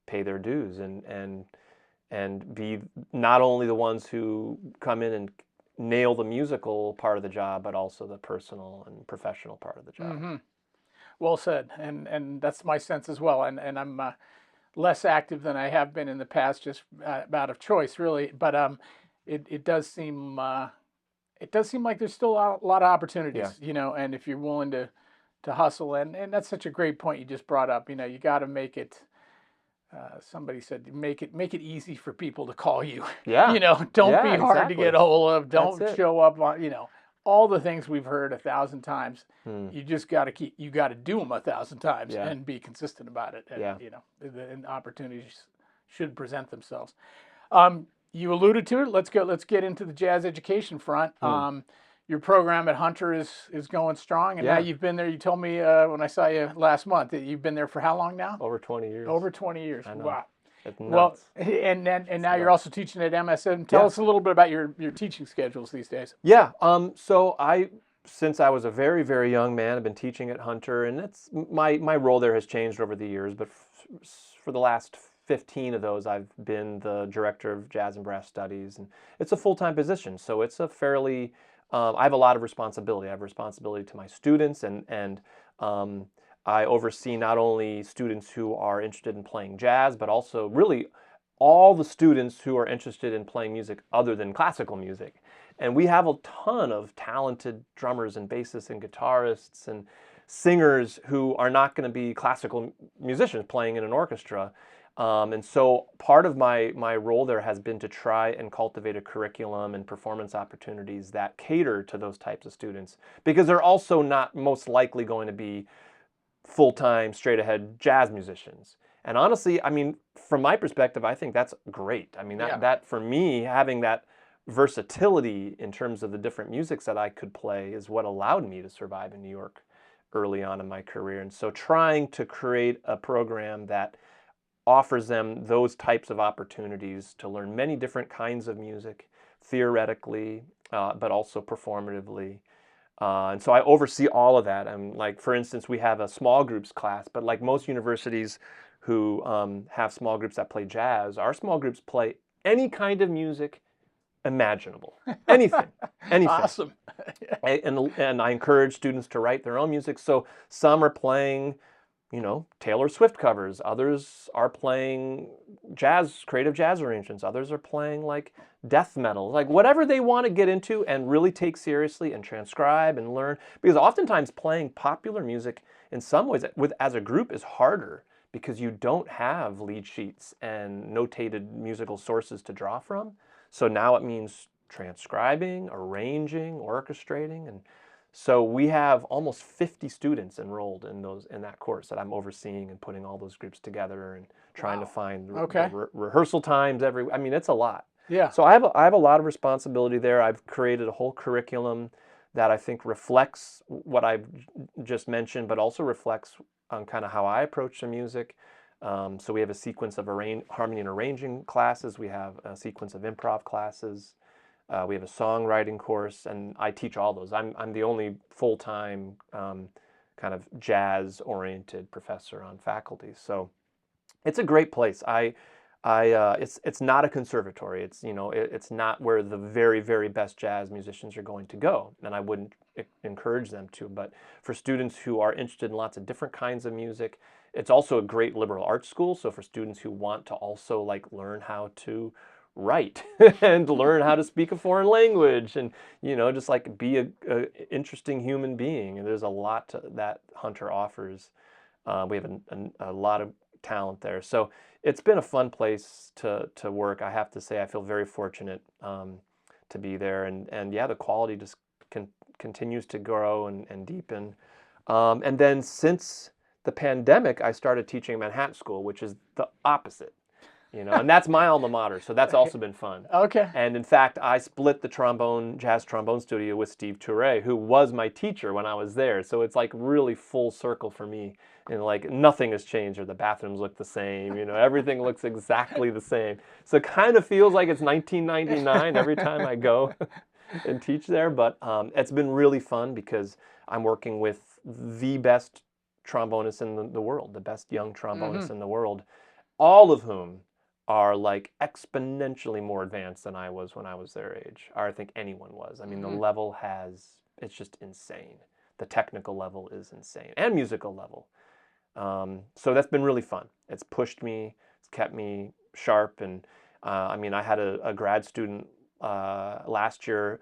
Speaker 2: pay their dues and be not only the ones who come in and nail the musical part of the job, but also the personal and professional part of the job.
Speaker 1: Well said, and that's my sense as well. And I'm less active than I have been in the past, just out of choice, really. But it does seem like there's still a lot of opportunities, And if you're willing to hustle, and that's such a great point you just brought up. You got to make it. Somebody said, make it easy for people to call you.
Speaker 2: Yeah.
Speaker 1: Don't be hard to get a hold of. Don't
Speaker 2: That's it.
Speaker 1: show up on, all the things we've heard 1,000 times. You just got to you got to do them 1,000 times and be consistent about it. And, and opportunities should present themselves. You alluded to it. Let's get into the jazz education front. Your program at Hunter is going strong, and now you've been there. You told me when I saw you last month that you've been there for how long now?
Speaker 2: Over 20 years.
Speaker 1: Over 20 years.
Speaker 2: I know.
Speaker 1: Wow.
Speaker 2: It's nuts.
Speaker 1: Well, and now you're also teaching at MSN. Tell us a little bit about your teaching schedules these days.
Speaker 2: Yeah. So since I was a very, very young man, I've been teaching at Hunter, and it's my role there has changed over the years, but for the last 15 of those, I've been the director of jazz and brass studies, and it's a full-time position. So it's a fairly I have a lot of responsibility. I have responsibility to my students, and I oversee not only students who are interested in playing jazz, but also really all the students who are interested in playing music other than classical music. And we have a ton of talented drummers and bassists and guitarists and singers who are not going to be classical musicians playing in an orchestra. And so part of my role there has been to try and cultivate a curriculum and performance opportunities that cater to those types of students, because they're also not most likely going to be full-time, straight-ahead jazz musicians. And honestly, I mean, from my perspective, I think that's great. I mean, that for me, having that versatility in terms of the different musics that I could play is what allowed me to survive in New York early on in my career. And so trying to create a program that offers them those types of opportunities to learn many different kinds of music, theoretically, but also performatively. And so I oversee all of that. And like, for instance, we have a small groups class, but like most universities who have small groups that play jazz, our small groups play any kind of music imaginable. Anything.
Speaker 1: Awesome.
Speaker 2: And I encourage students to write their own music. So some are playing Taylor Swift covers. Others are playing creative jazz arrangements. Others are playing like death metal, like whatever they want to get into and really take seriously and transcribe and learn. Because oftentimes playing popular music in some ways as a group is harder because you don't have lead sheets and notated musical sources to draw from. So now it means transcribing, arranging, orchestrating, and so we have almost 50 students enrolled in that course that I'm overseeing and putting all those groups together and trying to find rehearsal times I mean, it's a lot.
Speaker 1: Yeah.
Speaker 2: So I have a lot of responsibility there. I've created a whole curriculum that I think reflects what I've just mentioned, but also reflects on kind of how I approach the music. So we have a sequence of harmony and arranging classes. We have a sequence of improv classes. We have a songwriting course, and I teach all those. I'm the only full-time kind of jazz-oriented professor on faculty. So it's a great place. It's not a conservatory. It's not where the very, very best jazz musicians are going to go, and I wouldn't encourage them to. But for students who are interested in lots of different kinds of music, it's also a great liberal arts school. So for students who want to also like learn how to write and learn how to speak a foreign language and, just like be a interesting human being. And there's a lot that Hunter offers. We have a lot of talent there. So it's been a fun place to work. I have to say, I feel very fortunate to be there. And yeah, the quality just continues to grow and deepen. And then since the pandemic, I started teaching at Manhattan School, which is the opposite. And that's my alma mater, so that's also been fun.
Speaker 1: Okay.
Speaker 2: And in fact, I split the jazz trombone studio with Steve Toure, who was my teacher when I was there. So it's like really full circle for me. And like nothing has changed, or the bathrooms look the same. Everything looks exactly the same. So it kind of feels like it's 1999 every time I go and teach there. But it's been really fun because I'm working with the best trombonists in the world, the best young trombonists in the world, all of whom are like exponentially more advanced than I was when I was their age, or I think anyone was. I mean, the level it's just insane. The technical level is insane, and musical level. So that's been really fun. It's pushed me, it's kept me sharp. And I mean, I had a grad student last year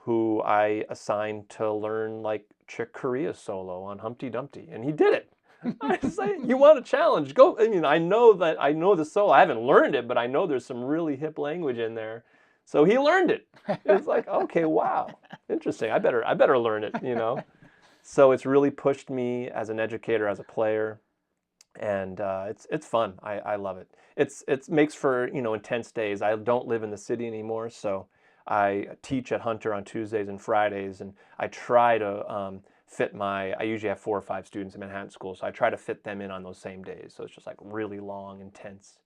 Speaker 2: who I assigned to learn like Chick Corea solo on Humpty Dumpty, and he did it. I say, you want a challenge? Go. I mean, I know the solo. I haven't learned it, but I know there's some really hip language in there. So he learned it. It's like, okay, wow, interesting. I better learn it. So it's really pushed me as an educator, as a player, and it's fun. I love it. It makes for intense days. I don't live in the city anymore, so I teach at Hunter on Tuesdays and Fridays, and I try to I usually have 4 or 5 students in Manhattan School, so I try to fit them in on those same days. So it's just like really long, intense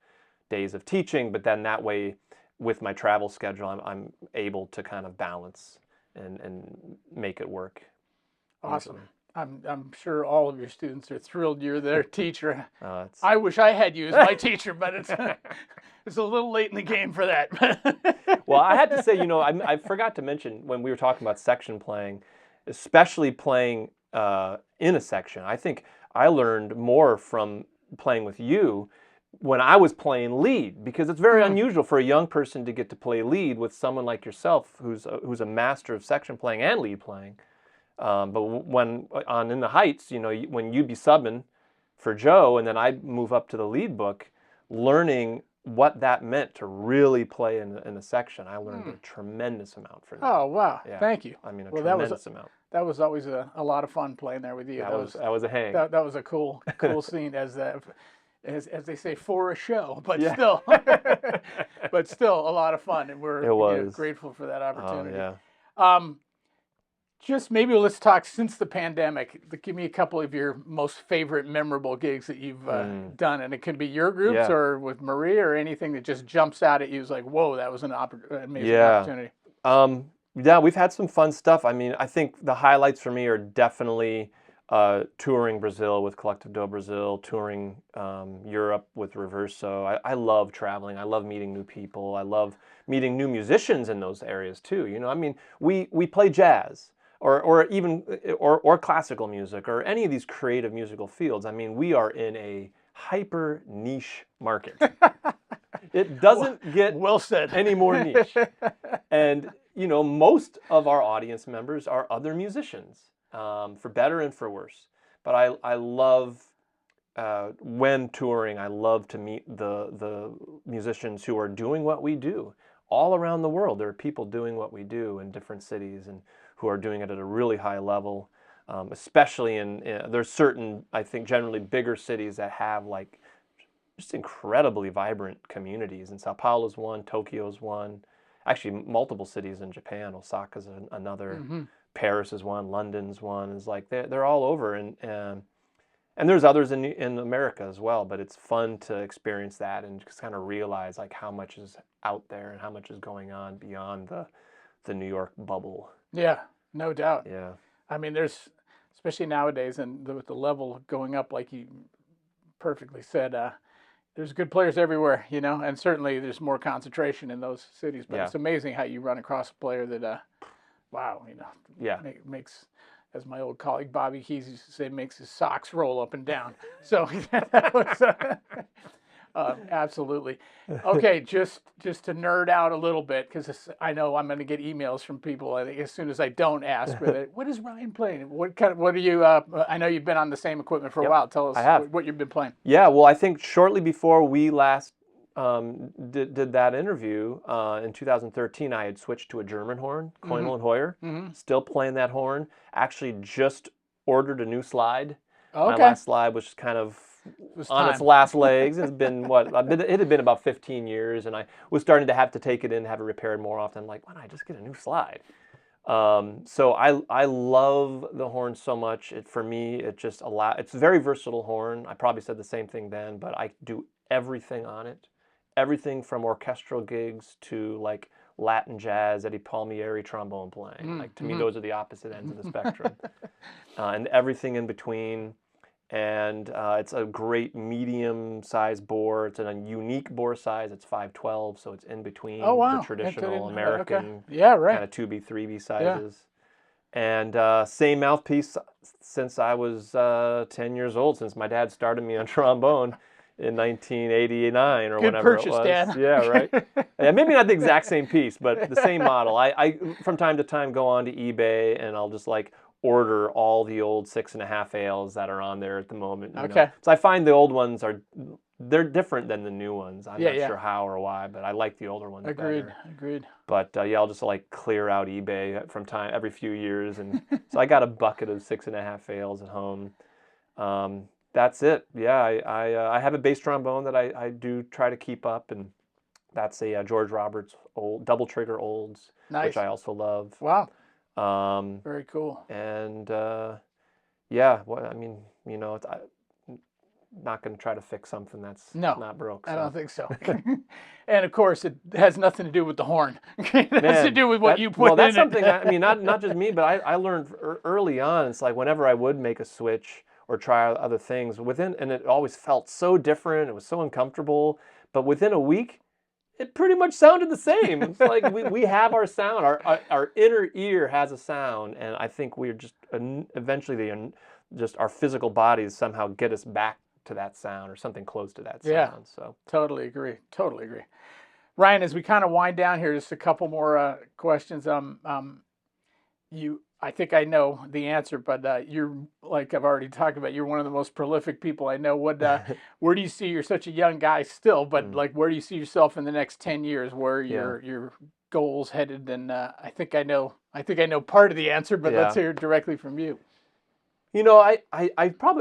Speaker 2: days of teaching, but then that way, with my travel schedule, I'm able to kind of balance and make it work.
Speaker 1: Awesome. I'm sure all of your students are thrilled you're their teacher. I wish I had you as my teacher, but it's a little late in the game for that.
Speaker 2: Well, I had to say, I forgot to mention when we were talking about section playing, especially playing in a section. I think I learned more from playing with you when I was playing lead, because it's very unusual for a young person to get to play lead with someone like yourself who's a master of section playing and lead playing. But when in the Heights, when you'd be subbing for Joe and then I'd move up to the lead book, learning what that meant to really play in a section, I learned a tremendous amount from you.
Speaker 1: Oh, wow.
Speaker 2: Yeah.
Speaker 1: Thank you.
Speaker 2: I mean, tremendous amount.
Speaker 1: That was always a lot of fun playing there with you.
Speaker 2: That was a hang.
Speaker 1: That was a cool scene, as they say, for a show, but still a lot of fun, and we're grateful for that opportunity.
Speaker 2: Oh, yeah.
Speaker 1: Just maybe let's talk since the pandemic. Give me a couple of your most favorite memorable gigs that you've done, and it could be your groups or with Maria, or anything that just jumps out at you as like, whoa, that was an amazing opportunity.
Speaker 2: Yeah, we've had some fun stuff. I mean, I think the highlights for me are definitely touring Brazil with Collective do Brasil, touring Europe with Reverso. I love traveling. I love meeting new people. I love meeting new musicians in those areas too. I mean, we play jazz or even classical music or any of these creative musical fields. I mean, we are in a hyper niche market. It doesn't get
Speaker 1: well said
Speaker 2: any more niche. And most of our audience members are other musicians, for better and for worse. But I love, when touring, I love to meet the musicians who are doing what we do all around the world. There are people doing what we do in different cities and who are doing it at a really high level, especially there's certain, I think, generally bigger cities that have like just incredibly vibrant communities. And Sao Paulo's one, Tokyo's one, actually multiple cities in Japan. Osaka's another, Paris is one, London's one. Is like they're all over, and there's others in America as well. But it's fun to experience that and just kind of realize like how much is out there and how much is going on beyond the New York bubble.
Speaker 1: Yeah, no doubt.
Speaker 2: Yeah,
Speaker 1: I mean, there's, especially nowadays, and with the level going up, like you perfectly said, there's good players everywhere, and certainly there's more concentration in those cities. But it's amazing how you run across a player that, wow, makes, as my old colleague Bobby Keys used to say, makes his socks roll up and down. So that was, Absolutely. Okay, just to nerd out a little bit, because I know I'm going to get emails from people as soon as I don't ask. What is Ryan playing? What are you? I know you've been on the same equipment for a while. Tell us what you've been playing.
Speaker 2: Yeah, well, I think shortly before we last did that interview in 2013, I had switched to a German horn, Keubel and Hoyer. Still playing that horn. Actually, just ordered a new slide. My last slide was kind of on its last legs. It's been it had been about 15 years, and I was starting to have to take it in, have it repaired more often. I'm like, why don't I just get a new slide? So I love the horn so much. For me, it's a very versatile horn. I probably said the same thing then, but I do everything on it. Everything from orchestral gigs to like Latin jazz, Eddie Palmieri trombone playing. Like to me, those are the opposite ends of the spectrum, and everything in between. And it's a great medium-sized bore. It's a unique bore size. It's 512, so it's in between the traditional American kind of 2B, 3B sizes. And same mouthpiece since I was 10 years old, since my dad started me on trombone in 1989 or whenever it was.
Speaker 1: Dad.
Speaker 2: Yeah, right. Yeah, maybe not the exact same piece, but the same model. I from time to time go on to eBay and I'll just like order all the old 6.5 ALs that are on there at the moment. You know? So I find the old ones they're different than the new ones. I'm not sure how or why, but I like the older ones better.
Speaker 1: Agreed.
Speaker 2: But yeah, I'll just like clear out eBay from every few years, and so I got a bucket of 6.5 ALs at home. That's it. Yeah, I have a bass trombone that I do try to keep up, and that's a George Roberts old double trigger olds, which I also love.
Speaker 1: Wow. Very cool.
Speaker 2: And yeah, I mean, you know, I'm not going to try to fix something that's not broke. So.
Speaker 1: I don't think so. And of course, it has nothing to do with the horn. It has to do with what you put in it.
Speaker 2: Well, that's something. I mean, not just me, but I learned early on. It's like whenever I would make a switch or try other things and it always felt so different. It was so uncomfortable. But within a week, it pretty much sounded the same. It's like we have our sound. Our inner ear has a sound, and I think we're just eventually just our physical bodies somehow get us back to that sound or something close to that sound.
Speaker 1: Yeah,
Speaker 2: so
Speaker 1: totally agree. Ryan, as we kind of wind down here, just a couple more questions. I think I know the answer, but you're, like I've already talked about, you're one of the most prolific people I know. Where do you see, you're such a young guy still, but like where do you see yourself in the next 10 years? Where are your goals headed? And I think I know part of the answer, but let's hear it directly from you.
Speaker 2: You know, I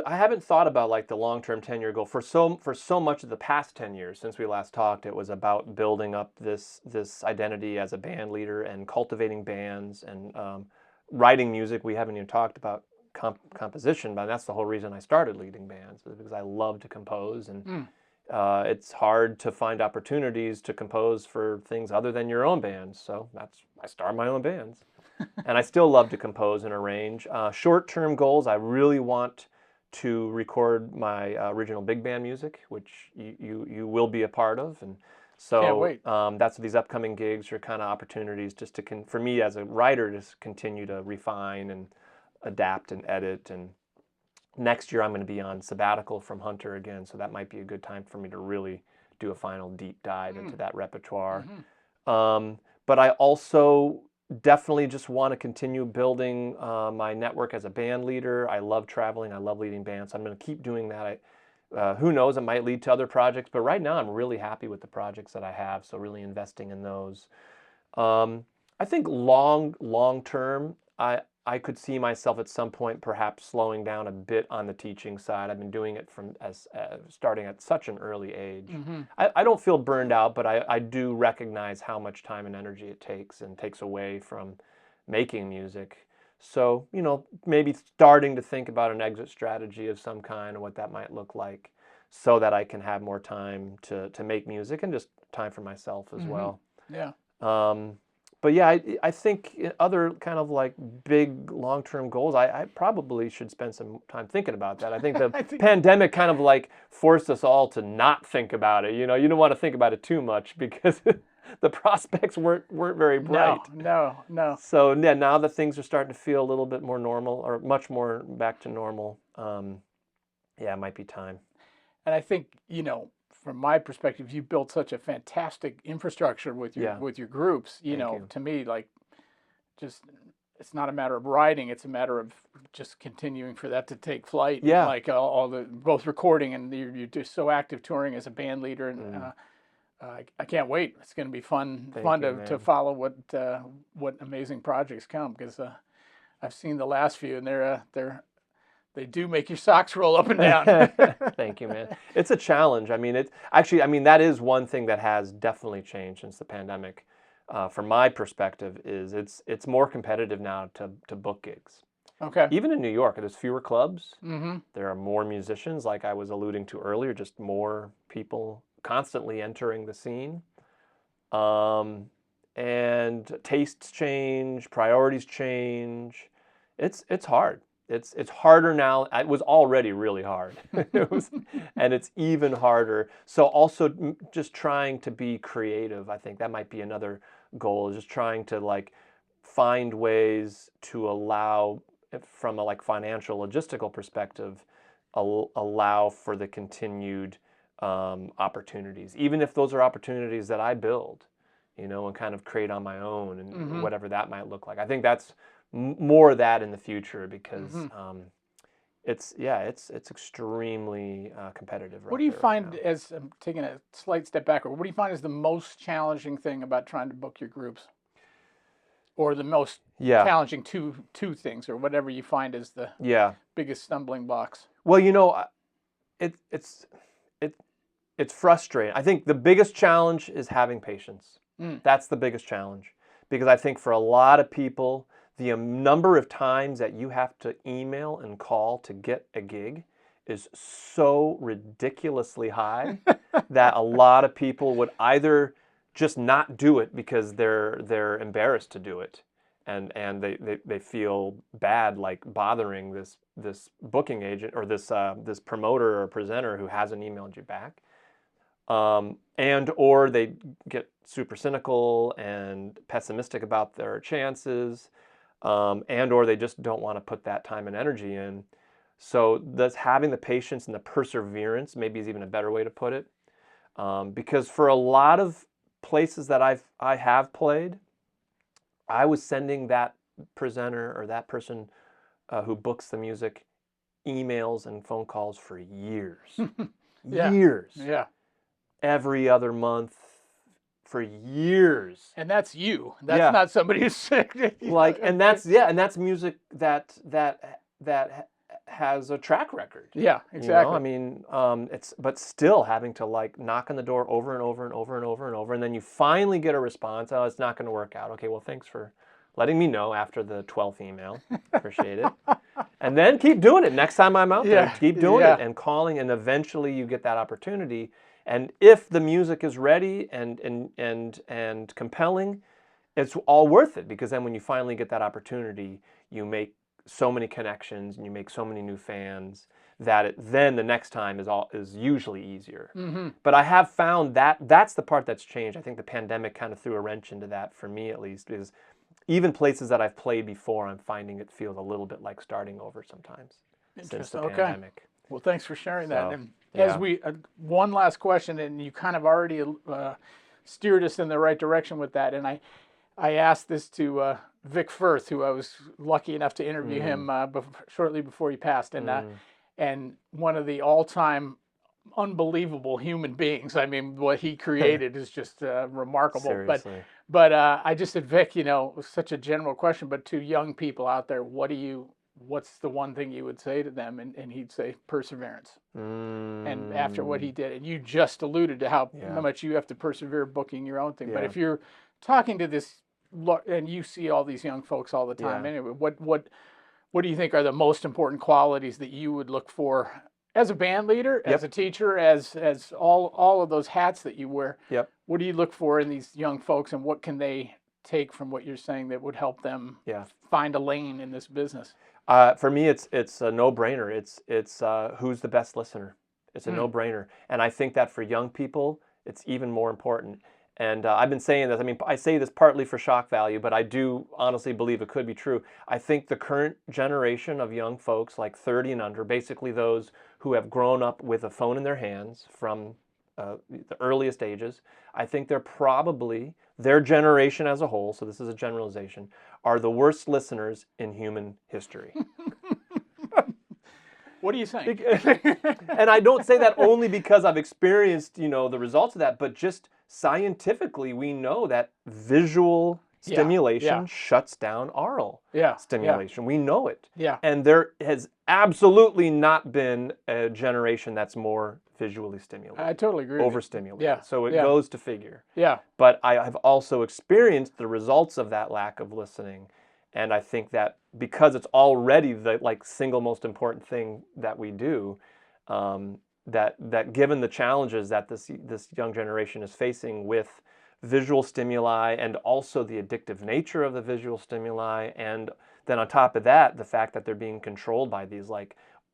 Speaker 2: haven't thought about like the long-term 10-year goal for so much of the past 10 years since we last talked. It was about building up this identity as a band leader and cultivating bands and writing music. We haven't even talked about composition, but that's the whole reason I started leading bands, is because I love to compose, and it's hard to find opportunities to compose for things other than your own bands. So I started my own bands, and I still love to compose and arrange. Short-term goals: I really want to record my original big band music, which you will be a part of, and so
Speaker 1: can't wait.
Speaker 2: That's what these upcoming gigs are kind of opportunities just to for me as a writer to continue to refine and adapt and edit. And next year I'm going to be on sabbatical from Hunter again, so that might be a good time for me to really do a final deep dive into that repertoire. But I also definitely just want to continue building my network as a band leader. I love traveling. I love leading bands. So I'm going to keep doing that. Who knows, it might lead to other projects, but right now I'm really happy with the projects that I have, so really investing in those. I think long term, I could see myself at some point perhaps slowing down a bit on the teaching side. I've been doing it from starting at such an early age. I don't feel burned out, but I do recognize how much time and energy it takes away from making music. So, you know, maybe starting to think about an exit strategy of some kind and what that might look like so that I can have more time to make music and just time for myself as well.
Speaker 1: Yeah.
Speaker 2: But yeah, I think other kind of like big long-term goals, I probably should spend some time thinking about that. I think the pandemic kind of like forced us all to not think about it. You know, you don't want to think about it too much because the prospects weren't very bright.
Speaker 1: No.
Speaker 2: So yeah, now that things are starting to feel a little bit more normal, or much more back to normal, yeah, it might be time.
Speaker 1: And I think, you know, from my perspective, you built such a fantastic infrastructure with your groups. You
Speaker 2: Thank
Speaker 1: know,
Speaker 2: you.
Speaker 1: to me, like, just it's not a matter of writing; it's a matter of just continuing for that to take flight.
Speaker 2: Yeah.
Speaker 1: Like all the both recording and you're just so active touring as a band leader, and I can't wait. It's going to be fun to follow what amazing projects come, because I've seen the last few, and they do make your socks roll up and down.
Speaker 2: Thank you, man. It's a challenge. I mean, that is one thing that has definitely changed since the pandemic. From my perspective, is it's more competitive now to book gigs.
Speaker 1: Okay.
Speaker 2: Even in New York, there's fewer clubs.
Speaker 1: Mm-hmm.
Speaker 2: There are more musicians, like I was alluding to earlier, just more people constantly entering the scene. And tastes change, priorities change. It's hard. It's harder now. It was already really hard. And it's even harder. So also just trying to be creative. I think that might be another goal, is just trying to like find ways to allow, from a like financial logistical perspective, allow for the continued opportunities, even if those are opportunities that I build, and kind of create on my own, and whatever that might look like. I think that's more of that in the future, because it's extremely competitive.
Speaker 1: What do you find, as I'm taking a slight step backward, what do you find is the most challenging thing about trying to book your groups? Or the most challenging two things, or whatever you find is the biggest stumbling blocks?
Speaker 2: Well, it's frustrating. I think the biggest challenge is having patience. That's the biggest challenge, because I think for a lot of people, the number of times that you have to email and call to get a gig is so ridiculously high that a lot of people would either just not do it because they're embarrassed to do it, and they feel bad, like bothering this booking agent or this promoter or presenter who hasn't emailed you back, or they get super cynical and pessimistic about their chances, or they just don't want to put that time and energy in. So that's having the patience and the perseverance, maybe, is even a better way to put it, because for a lot of places that I have played, I was sending that presenter or that person who books the music emails and phone calls for years. Years.
Speaker 1: Yeah.
Speaker 2: Every other month for years.
Speaker 1: And that's you. That's not somebody who's sick.
Speaker 2: And that's music that has a track record.
Speaker 1: Yeah, exactly.
Speaker 2: I mean, but still having to like knock on the door over and over and over and over and over, and then you finally get a response. Oh, it's not going to work out. Okay, well, thanks for letting me know after the 12th email. Appreciate it. And then keep doing it. Next time I'm out there, keep doing it and calling, and eventually you get that opportunity. And if the music is ready and compelling, it's all worth it, because then when you finally get that opportunity, you make so many connections and you make so many new fans that then the next time is usually easier. But I have found that's the part that's changed. I think the pandemic kind of threw a wrench into that, for me at least, because even places that I've played before, I'm finding it feels a little bit like starting over sometimes since the pandemic.
Speaker 1: Well, thanks for sharing that. And as we one last question, and you kind of already steered us in the right direction with that, and I asked this to Vic Firth, who I was lucky enough to interview him shortly before he passed, and one of the all-time unbelievable human beings. I mean, what he created is just remarkable.
Speaker 2: Seriously.
Speaker 1: But I just said, Vic, it was such a general question, but to young people out there, what's the one thing you would say to them? And he'd say perseverance. And after what he did, and you just alluded to how much you have to persevere booking your own thing. But if you're talking to this, and you see all these young folks all the time anyway, what do you think are the most important qualities that you would look for as a band leader, as a teacher, as all of those hats that you wear? What do you look for in these young folks, and what can they take from what you're saying that would help them find a lane in this business?
Speaker 2: For me, it's a no-brainer. It's who's the best listener. It's a no-brainer, and I think that for young people, it's even more important. And I've been saying this. I mean, I say this partly for shock value, but I do honestly believe it could be true. I think the current generation of young folks, like 30 and under, basically those who have grown up with a phone in their hands from the earliest ages. I think they're probably, their generation as a whole, so this is a generalization, are the worst listeners in human history.
Speaker 1: What do you think?
Speaker 2: And I don't say that only because I've experienced, the results of that, but just scientifically, we know that visual stimulation shuts down aural stimulation. We know it.
Speaker 1: Yeah.
Speaker 2: And there has absolutely not been a generation that's more visually stimulated.
Speaker 1: I totally agree.
Speaker 2: Overstimulated.
Speaker 1: Yeah.
Speaker 2: So it goes to figure.
Speaker 1: Yeah.
Speaker 2: But I have also experienced the results of that lack of listening. And I think that because it's already the single most important thing that we do, that given the challenges that this young generation is facing with visual stimuli and also the addictive nature of the visual stimuli, and then on top of that, the fact that they're being controlled by these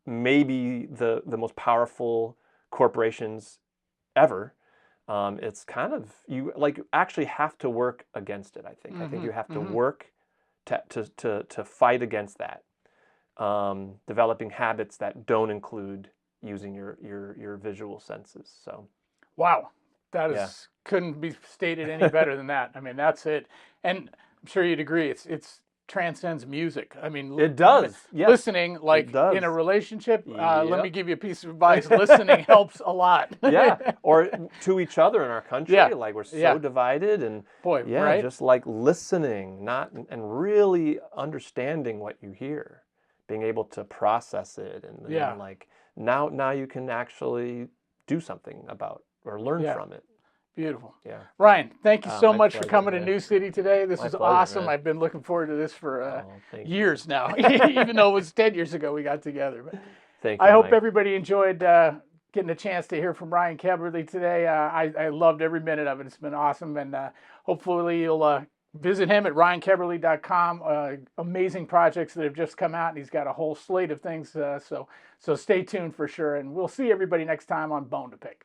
Speaker 2: maybe the most powerful corporations ever. It's kind of, you actually have to work against it. I think. I think you have to work to fight against that, developing habits that don't include using your visual senses. So,
Speaker 1: wow, that is couldn't be stated any better than that. I mean, that's it, and I'm sure you'd agree. It's transcends music. I mean,
Speaker 2: it does. Yes.
Speaker 1: Listening, in a relationship, let me give you a piece of advice. Listening helps a lot.
Speaker 2: Or to each other in our country. We're so divided, and
Speaker 1: right?
Speaker 2: just listening, and really understanding what you hear, being able to process it, and now you can actually do something about or learn from it.
Speaker 1: Beautiful.
Speaker 2: Yeah.
Speaker 1: Ryan, thank you so much
Speaker 2: pleasure,
Speaker 1: for coming
Speaker 2: man.
Speaker 1: to New City today. This is awesome.
Speaker 2: Man.
Speaker 1: I've been looking forward to this for years
Speaker 2: you.
Speaker 1: now, even though it was 10 years ago we got together. But
Speaker 2: thank you,
Speaker 1: I hope
Speaker 2: Mike.
Speaker 1: everybody enjoyed getting a chance to hear from Ryan Keberle today. I loved every minute of it. It's been awesome, and hopefully you'll visit him at ryankeberle.com. Amazing projects that have just come out, and he's got a whole slate of things. So stay tuned for sure, and we'll see everybody next time on Bone2Pick.